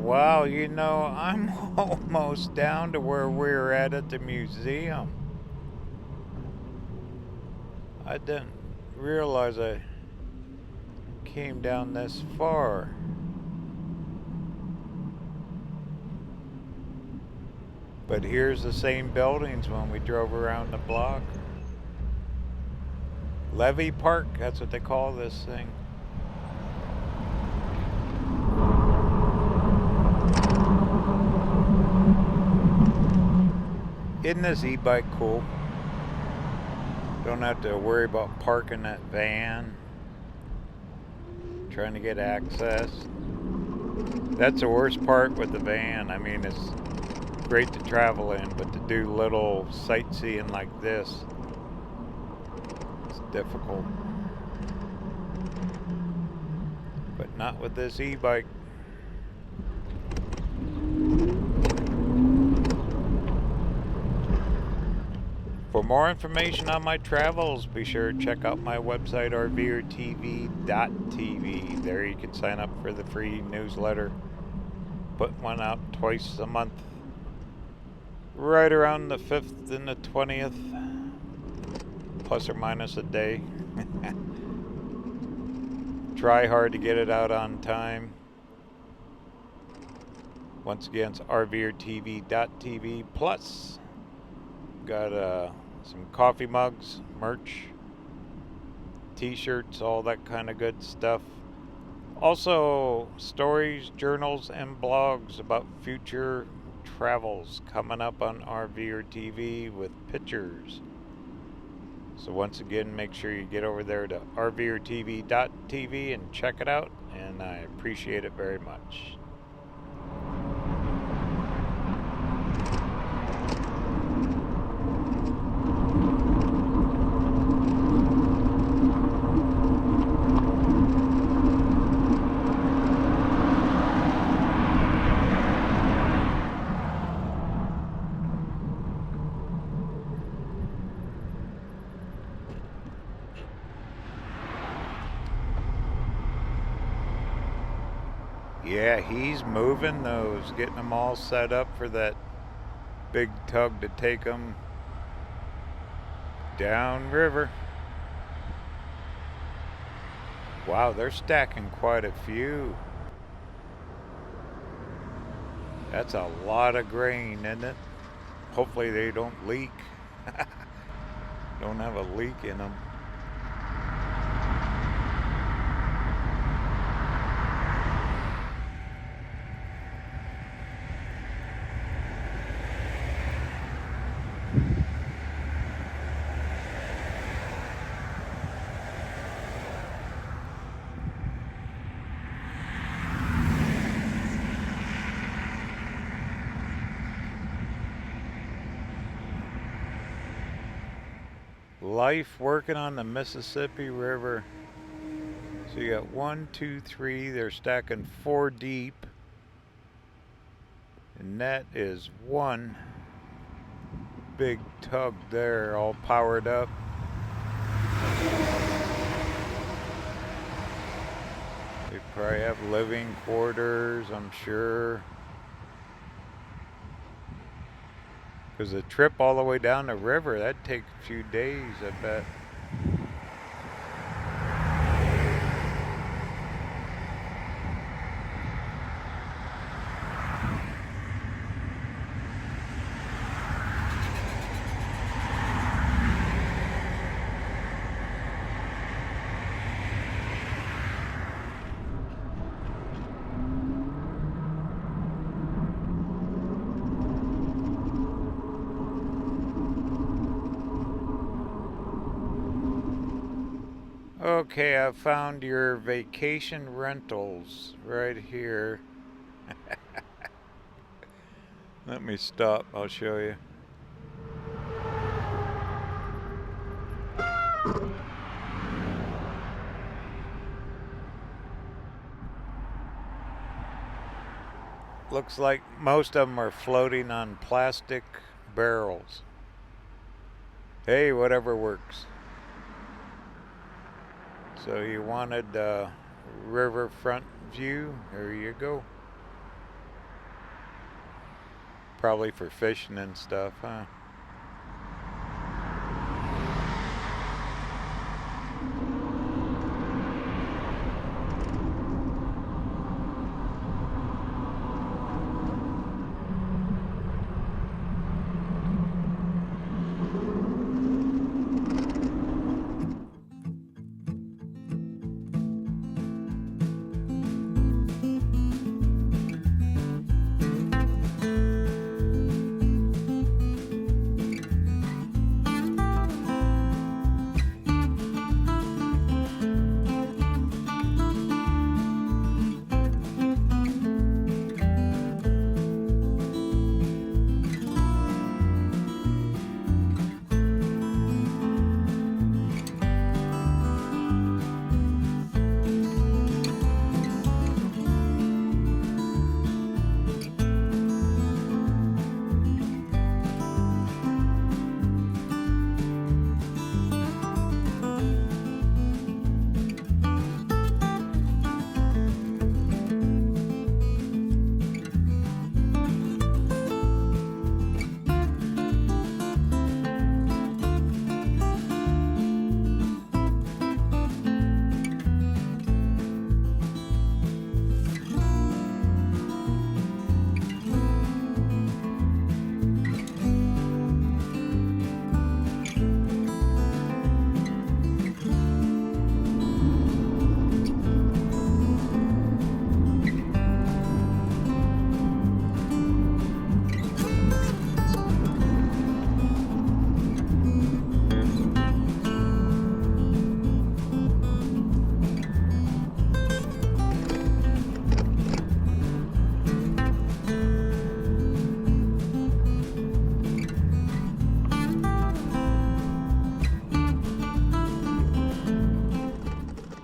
Wow, you know, I'm almost down to where we were at the museum. I didn't realize I came down this far. But here's the same buildings when we drove around the block. Levy Park, that's what they call this thing. Isn't this e-bike cool? Don't have to worry about parking that van, trying to get access. That's the worst part with the van. I mean, it's great to travel in, but to do little sightseeing like this, it's difficult. But not with this e-bike. For more information on my travels, be sure to check out my website, RVerTV.tv. There you can sign up for the free newsletter. Put one out twice a month, right around the 5th and the 20th, plus or minus a day. Try hard to get it out on time. Once again, it's RVerTV.tv. Plus, got some coffee mugs, merch, t-shirts, all that kind of good stuff. Also, stories, journals, and blogs about future travels coming up on RVerTV with pictures. So once again, make sure you get over there to RVerTV.tv and check it out, and I appreciate it very much. Yeah, he's moving those, getting them all set up for that big tug to take them down river. Wow, they're stacking quite a few. That's a lot of grain, isn't it? Hopefully they don't leak. Don't have a leak in them. Life working on the Mississippi River. So you got 1, 2, 3. They're stacking 4 deep. And that is 1, big tug there, all powered up. They probably have living quarters, I'm sure. Because the trip all the way down the river, that'd take a few days, I bet. Okay, I found your vacation rentals right here. Let me stop, I'll show you. Looks like most of them are floating on plastic barrels. Hey, whatever works. So you wanted riverfront view? There you go. Probably for fishing and stuff, huh?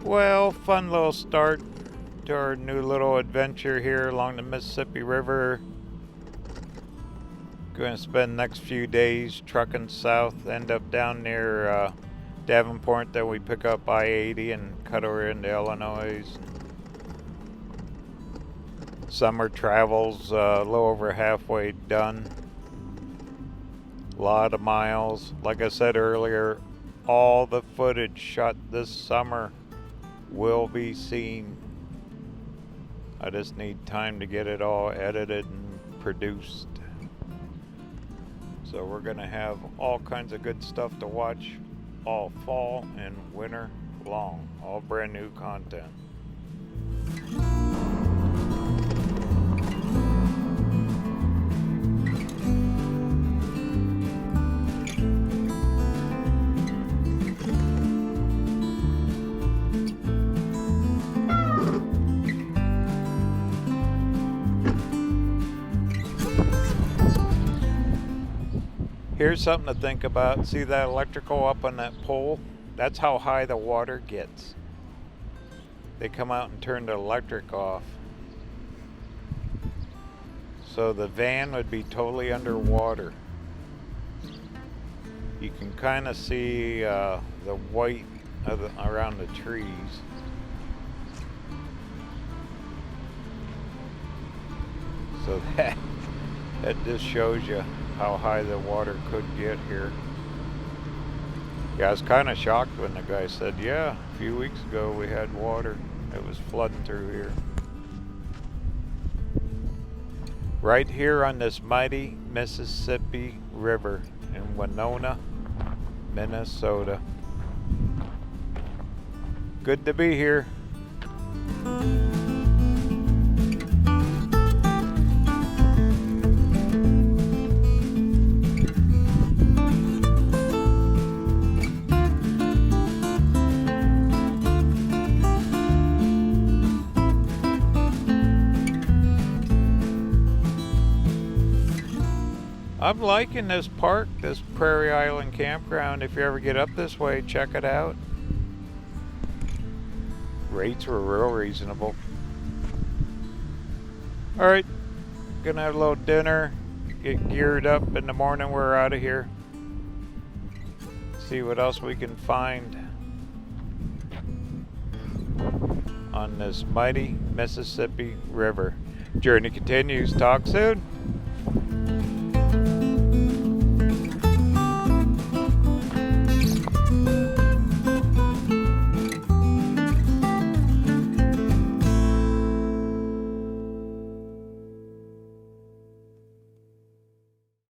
Well, fun little start to our new little adventure here along the Mississippi River. Going to spend the next few days trucking south, end up down near Davenport, then we pick up I-80 and cut over into Illinois. Summer travel's a little over halfway done. A lot of miles. Like I said earlier, all the footage shot this summer will be seen. I just need time to get it all edited and produced. So we're gonna have all kinds of good stuff to watch all fall and winter long. All brand new content. Here's something to think about. See that electrical up on that pole? That's how high the water gets. They come out and turn the electric off. So the van would be totally underwater. You can kind of see the white around the trees. So that just shows you how high the water could get here. Yeah, I was kind of shocked when the guy said, yeah, a few weeks ago we had water. It was flooding through here. Right here on this mighty Mississippi River in Winona, Minnesota. Good to be here. I'm liking this park, this Prairie Island campground. If you ever get up this way, check it out. Rates were real reasonable. Alright, gonna have a little dinner, get geared up. In the morning we're out of here. See what else we can find on this mighty Mississippi River. Journey continues. Talk soon.